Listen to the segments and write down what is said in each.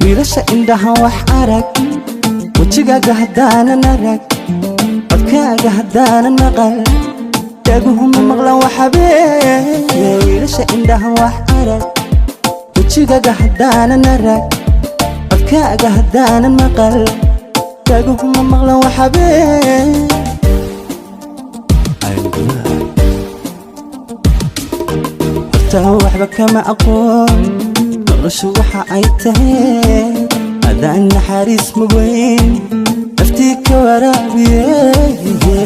wiilasha indhaha wax arag wajigaaga haddaanan arag codkaaga haddaanan maqal dhaguhuma maqlan waxabeeye wiilasha indhaha wax arag wajigaaga haddaanan arag codkaaga haddaanan maqal dhaguhuma maqlan waxabeeye horta waxba kama aqoon noloshu waxa ay tahay adaan naxariis muweyn naftii ka waraabiye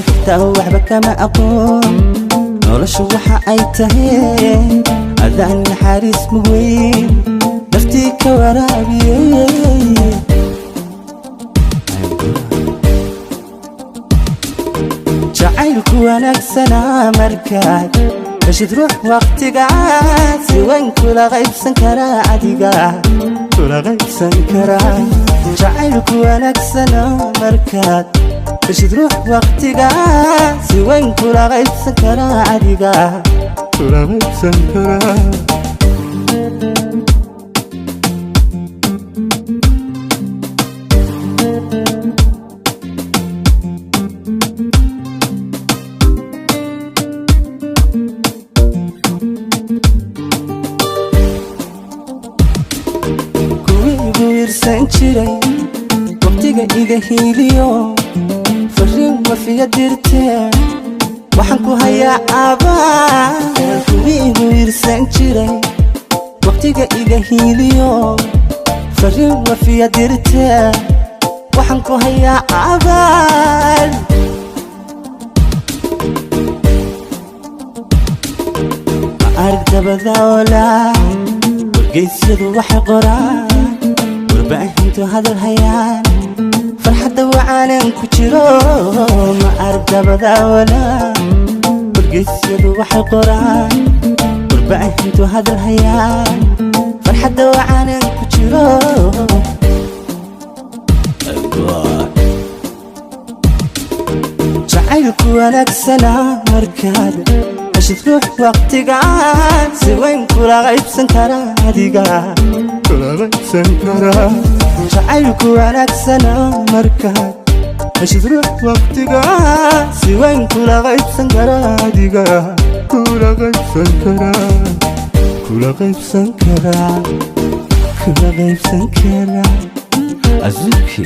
xitaa waxba kama aqoon noloshu waxa ay tahay adaan naxariis muweyn naftii ka waraabiye jacaylku wanaagsanaa markaad heshid ruux waqtigaas si weyn kula qaybsan karaa adiga kula qaybsan karaa jacaylku wanaagsana markaad heshid ruux waqtigaas si weyn kula qaybsan karaa adiga kula qaybsan karaa jiray waqtiga iga hiiliyo fariin wafiya dirtee waxaan ku hayaa abaal kuwiigu irsan jiray waqtiga iga hiiliyo fariin wafiya dirtee waxaan ku hayaa abaal ma arag dabada olaa wargeysyadu waxay qoraan warbaahintu hadal hayaan farxadda wacaanan ku jiro ma arag dabada walaa wargeysyadu waxay qoraan warbaahintu hadal hayaan farxadda wacaanan ku jiro jacaylku wanaagsanaa markaad heshid ruux waqtigaan si weyn kula qaybsan karaa adiga kula qaybsan karaa jacaylku wanaagsana markaad heshid ruux waqtigaan si weyn kula qaybsan karaa adiga kula qaybsan karaa kula qaybsan karaa kula qaybsan karaa azuki